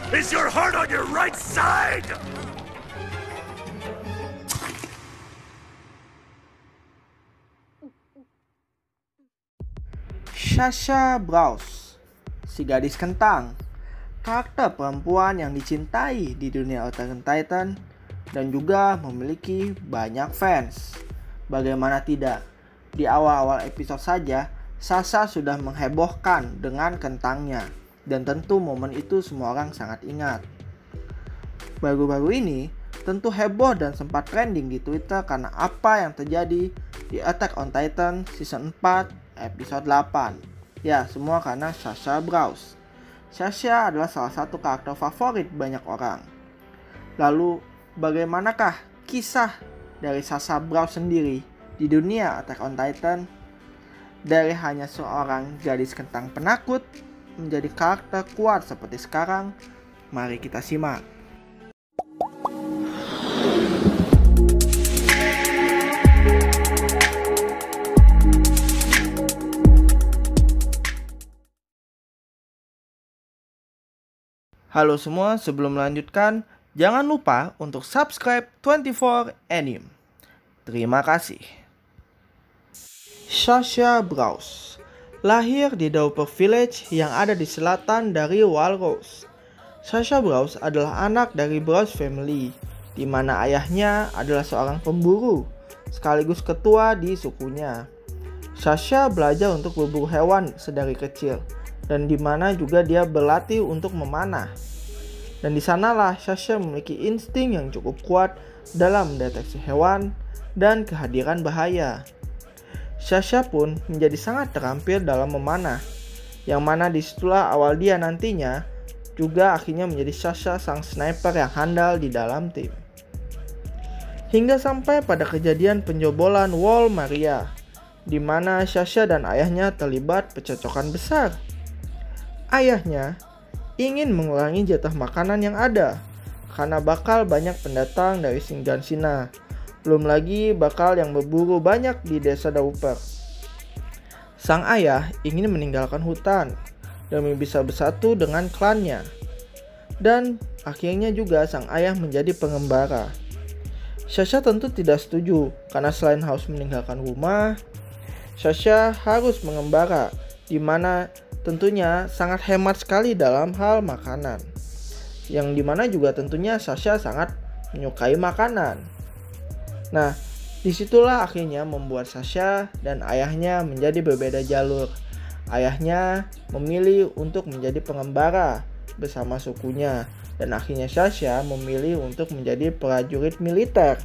Is your heart on your right side? Sasha Browse, si gadis kentang, karakter perempuan yang dicintai di dunia Attack on Titan dan juga memiliki banyak fans. Bagaimana tidak, di awal-awal episode saja Sasha sudah menghebohkan dengan kentangnya, dan tentu momen itu semua orang sangat ingat. Baru-baru ini tentu heboh dan sempat trending di Twitter karena apa yang terjadi di Attack on Titan Season 4 episode 8. Ya, semua karena Sasha Browse. Sasha adalah salah satu karakter favorit banyak orang. Lalu, bagaimanakah kisah dari Sasha Browse sendiri di dunia Attack on Titan? Dari hanya seorang gadis kentang penakut menjadi karakter kuat seperti sekarang, mari kita simak. Halo semua, sebelum melanjutkan, jangan lupa untuk subscribe 24 Anime. Terima kasih. Sasha Browse lahir di Dauper Village yang ada di selatan dari Walrose. Sasha Browse adalah anak dari Browse family, di mana ayahnya adalah seorang pemburu, sekaligus ketua di sukunya. Sasha belajar untuk berburu hewan sedari kecil, dan di mana juga dia berlatih untuk memanah. Dan di sanalah Sasha memiliki insting yang cukup kuat dalam mendeteksi hewan dan kehadiran bahaya. Sasha pun menjadi sangat terampil dalam memanah, yang mana disitulah awal dia nantinya juga akhirnya menjadi Sasha sang sniper yang handal di dalam tim. Hingga sampai pada kejadian penjobolan Wall Maria, di mana Sasha dan ayahnya terlibat percekcokan besar. Ayahnya ingin mengurangi jatah makanan yang ada, karena bakal banyak pendatang dari Shingansina. Belum lagi bakal yang berburu banyak di desa Dauper. Sang ayah ingin meninggalkan hutan demi bisa bersatu dengan klannya. Dan akhirnya juga sang ayah menjadi pengembara. Sasha tentu tidak setuju, karena selain harus meninggalkan rumah, Sasha harus mengembara, di mana tentunya sangat hemat sekali dalam hal makanan. Yang dimana juga tentunya Sasha sangat menyukai makanan. Nah, disitulah akhirnya membuat Sasha dan ayahnya menjadi berbeda jalur. Ayahnya memilih untuk menjadi pengembara bersama sukunya, dan akhirnya Sasha memilih untuk menjadi prajurit militer,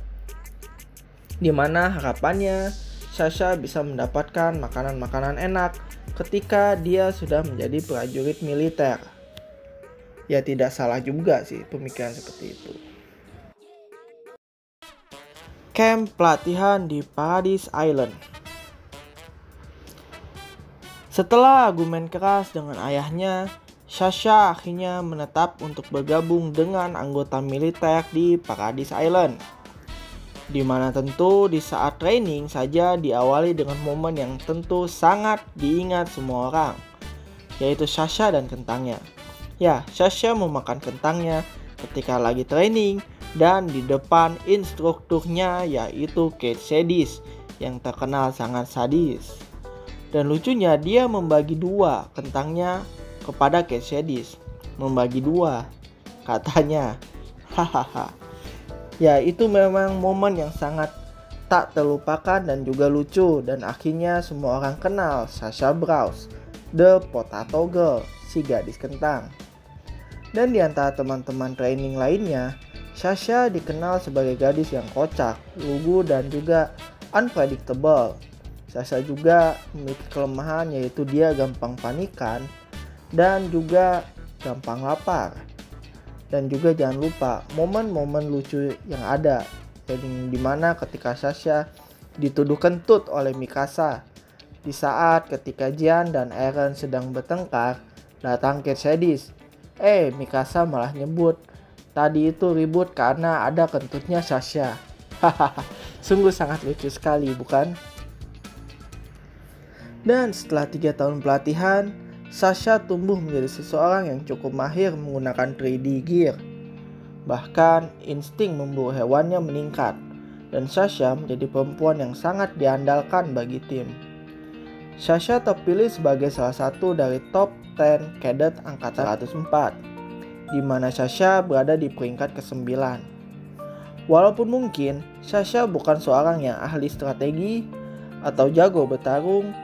di mana harapannya Sasha bisa mendapatkan makanan-makanan enak ketika dia sudah menjadi prajurit militer. Ya, tidak salah juga sih pemikiran seperti itu. Camp pelatihan di Paradise Island. Setelah argumen keras dengan ayahnya, Sasha akhirnya menetap untuk bergabung dengan anggota militer di Paradise Island. Di mana tentu di saat training saja diawali dengan momen yang tentu sangat diingat semua orang, yaitu Sasha dan kentangnya. Ya, Sasha memakan kentangnya ketika lagi training dan di depan instrukturnya, yaitu Cait Sydis yang terkenal sangat sadis. Dan lucunya dia membagi dua kentangnya kepada Cait Sydis. Membagi dua, katanya. Hahaha. Ya, itu memang momen yang sangat tak terlupakan dan juga lucu, dan akhirnya semua orang kenal Sasha Browse, the Potato Girl, si gadis kentang. Dan di antara teman-teman training lainnya, Sasha dikenal sebagai gadis yang kocak, lugu, dan juga unpredictable. Sasha juga memiliki kelemahan, yaitu dia gampang panikan dan juga gampang lapar. Dan juga jangan lupa momen-momen lucu yang ada, yang dimana ketika Sasha dituduh kentut oleh Mikasa. Di saat ketika Jian dan Eren sedang bertengkar, datang Cait Sydis. Mikasa malah nyebut, tadi itu ribut karena ada kentutnya Sasha. Hahaha, sungguh sangat lucu sekali, bukan? Dan setelah 3 tahun pelatihan, Sasha tumbuh menjadi seseorang yang cukup mahir menggunakan 3D gear. Bahkan insting memburu hewannya meningkat, dan Sasha menjadi perempuan yang sangat diandalkan bagi tim. Sasha terpilih sebagai salah satu dari top 10 cadet angkatan 104, di mana Sasha berada di peringkat ke-9. Walaupun mungkin Sasha bukan seorang yang ahli strategi atau jago bertarung,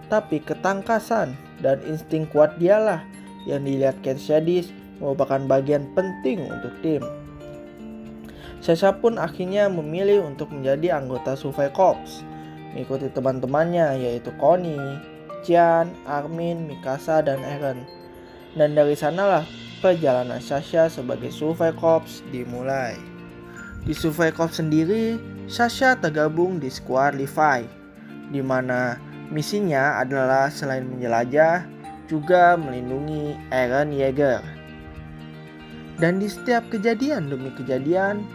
tapi ketangkasan dan insting kuat dialah yang dilihat Cat Shadis merupakan bagian penting untuk tim. Sasha pun akhirnya memilih untuk menjadi anggota Survey Corps, mengikuti teman-temannya yaitu Connie, Jian, Armin, Mikasa, dan Eren. Dan dari sanalah perjalanan Sasha sebagai Survey Corps dimulai. Di Survey Corps sendiri, Sasha tergabung di Squad Levi, di mana misinya adalah selain menjelajah, juga melindungi Eren Yeager. Dan di setiap kejadian demi kejadian,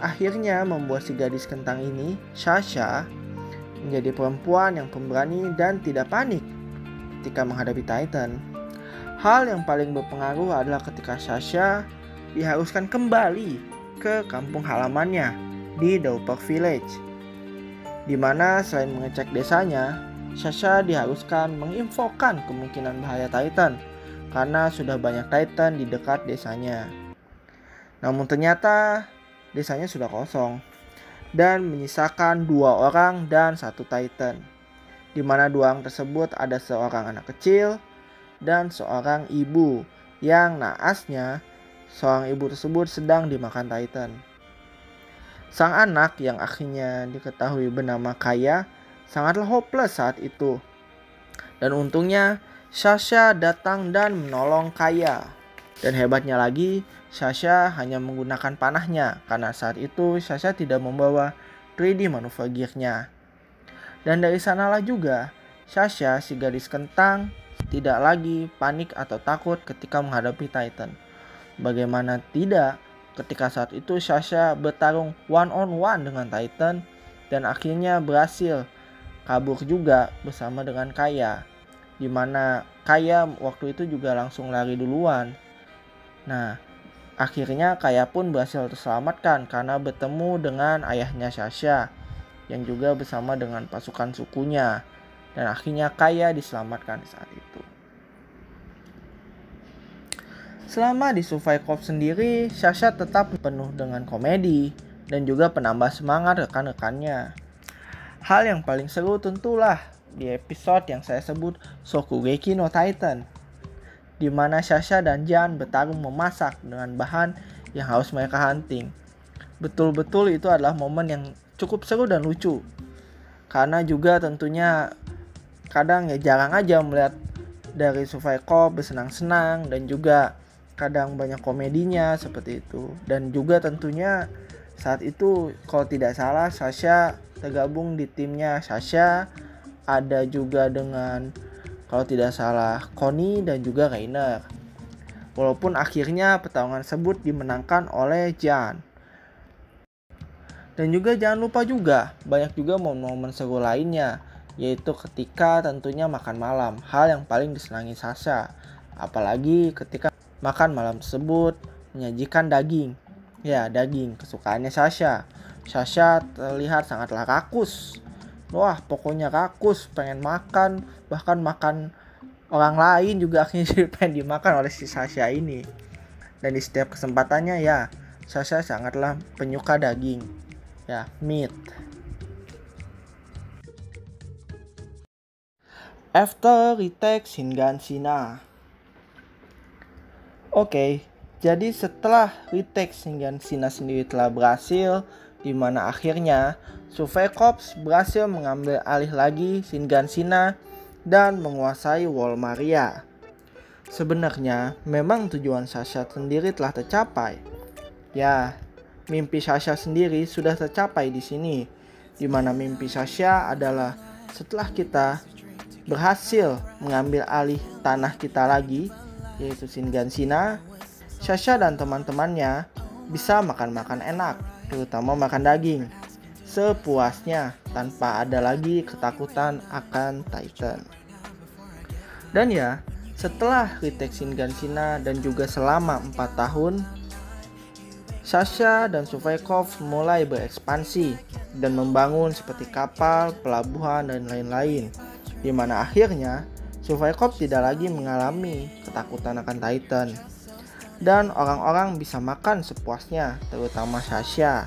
akhirnya membuat si gadis kentang ini, Sasha, menjadi perempuan yang pemberani dan tidak panik ketika menghadapi Titan. Hal yang paling berpengaruh adalah ketika Sasha diharuskan kembali ke kampung halamannya di Dauper Village, di mana selain mengecek desanya, Sasha diharuskan menginfokan kemungkinan bahaya Titan karena sudah banyak Titan di dekat desanya. Namun ternyata desanya sudah kosong dan menyisakan 2 orang dan 1 Titan, di mana 2 orang tersebut ada seorang anak kecil dan seorang ibu yang naasnya seorang ibu tersebut sedang dimakan Titan. Sang anak yang akhirnya diketahui bernama Kaya sangatlah hopeless saat itu. Dan untungnya Sasha datang dan menolong Kaya. Dan hebatnya lagi, Sasha hanya menggunakan panahnya karena saat itu Sasha tidak membawa 3D maneuver gear-nya. Dan dari sanalah juga Sasha, si gadis kentang, tidak lagi panik atau takut ketika menghadapi Titan. Bagaimana tidak ketika saat itu Sasha bertarung one on one dengan Titan dan akhirnya berhasil kabur juga bersama dengan Kaya, di mana Kaya waktu itu juga langsung lari duluan. Nah, akhirnya Kaya pun berhasil terselamatkan karena bertemu dengan ayahnya Sasha yang juga bersama dengan pasukan sukunya, dan akhirnya Kaya diselamatkan saat itu. Selama di Survey Corps sendiri, Sasha tetap penuh dengan komedi dan juga penambah semangat rekan-rekannya. Hal yang paling seru tentulah di episode yang saya sebut Shokugeki no Titan, di mana Sasha dan Jan bertarung memasak dengan bahan yang harus mereka hunting. Betul-betul itu adalah momen yang cukup seru dan lucu, karena juga tentunya kadang ya jarang aja melihat dari Survey Corps bersenang-senang, dan juga kadang banyak komedinya seperti itu. Dan juga tentunya saat itu kalau tidak salah Sasha tergabung di timnya Sasha, ada juga dengan kalau tidak salah Connie dan juga Rainer. Walaupun akhirnya pertarungan tersebut dimenangkan oleh Jan. Dan juga jangan lupa juga banyak juga momen-momen seru lainnya, yaitu ketika tentunya makan malam, hal yang paling disenangi Sasha. Apalagi ketika makan malam tersebut menyajikan daging. Ya, daging kesukaannya Sasha. Sasha terlihat sangatlah rakus. Wah, pokoknya rakus, pengen makan, bahkan makan orang lain juga akhirnya pengen dimakan oleh si Sasha ini. Dan di setiap kesempatannya ya, Sasha sangatlah penyuka daging. Ya, meat. After retake Shingan Shina. Oke, jadi setelah retake Shingan Shina sendiri telah berhasil, di mana akhirnya Survey Corps berhasil mengambil alih lagi Shingan Shina dan menguasai Wall Maria. Sebenarnya memang tujuan Sasha sendiri telah tercapai. Ya, mimpi Sasha sendiri sudah tercapai di sini, di mana mimpi Sasha adalah setelah kita berhasil mengambil alih tanah kita lagi, yaitu Shingan Shina, Sasha dan teman-temannya bisa makan-makan enak, terutama makan daging, sepuasnya tanpa ada lagi ketakutan akan Titan. Dan ya, Setelah retake Shinganshina dan juga selama 4 tahun, Sasha dan Suvaikov mulai berekspansi dan membangun seperti kapal, pelabuhan, dan lain-lain, di mana akhirnya Suvaikov tidak lagi mengalami ketakutan akan Titan dan orang-orang bisa makan sepuasnya, terutama Sasha.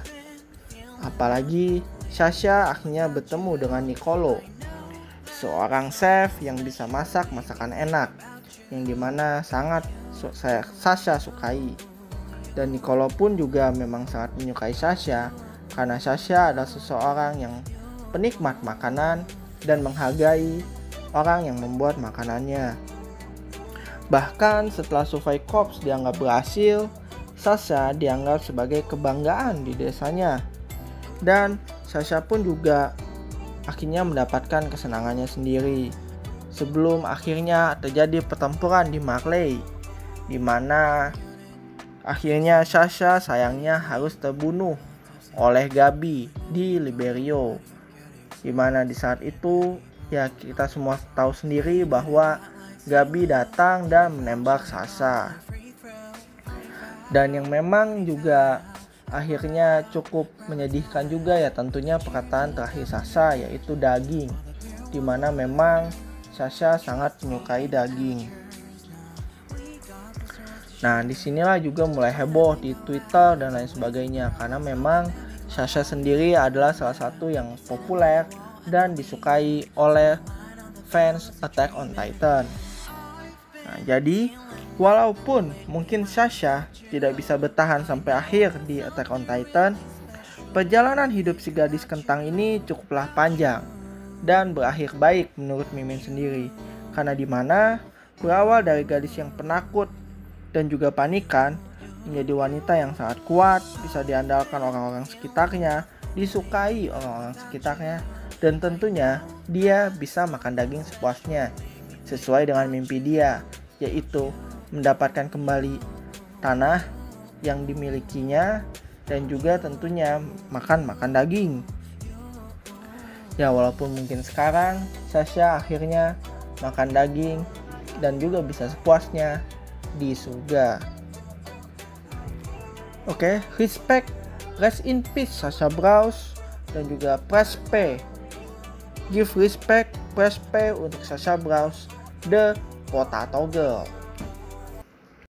Apalagi Sasha akhirnya bertemu dengan Niccolo, seorang chef yang bisa masak masakan enak, yang dimana sangat Sasha sukai. Dan Niccolo pun juga memang sangat menyukai Sasha, karena Sasha adalah seseorang yang penikmat makanan dan menghargai orang yang membuat makanannya. Bahkan setelah Suvaikov dianggap berhasil, Sasha dianggap sebagai kebanggaan di desanya. Dan Sasha pun juga akhirnya mendapatkan kesenangannya sendiri. Sebelum akhirnya terjadi pertempuran di Marley, di mana akhirnya Sasha sayangnya harus terbunuh oleh Gabi di Liberio. Di mana di saat itu ya kita semua tahu sendiri bahwa Gabi datang dan menembak Sasha. Dan yang memang juga akhirnya cukup menyedihkan juga ya tentunya perkataan terakhir Sasha, yaitu daging, dimana memang Sasha sangat menyukai daging. Nah, disinilah juga mulai heboh di Twitter dan lain sebagainya, karena memang Sasha sendiri adalah salah satu yang populer dan disukai oleh fans Attack on Titan. Nah, jadi walaupun mungkin Sasha tidak bisa bertahan sampai akhir di Attack on Titan, perjalanan hidup si gadis kentang ini cukuplah panjang dan berakhir baik menurut Mimin sendiri. Karena dimana berawal dari gadis yang penakut dan juga panikan, menjadi wanita yang sangat kuat, bisa diandalkan orang-orang sekitarnya, disukai orang-orang sekitarnya, dan tentunya dia bisa makan daging sepuasnya sesuai dengan mimpi dia, yaitu mendapatkan kembali tanah yang dimilikinya dan juga tentunya makan daging. Ya walaupun mungkin sekarang Sasha akhirnya makan daging dan juga bisa sepuasnya di surga. Oke, respect, rest in peace Sasha Braus dan juga press P. Give respect, press P untuk Sasha Braus, the Potato Girl.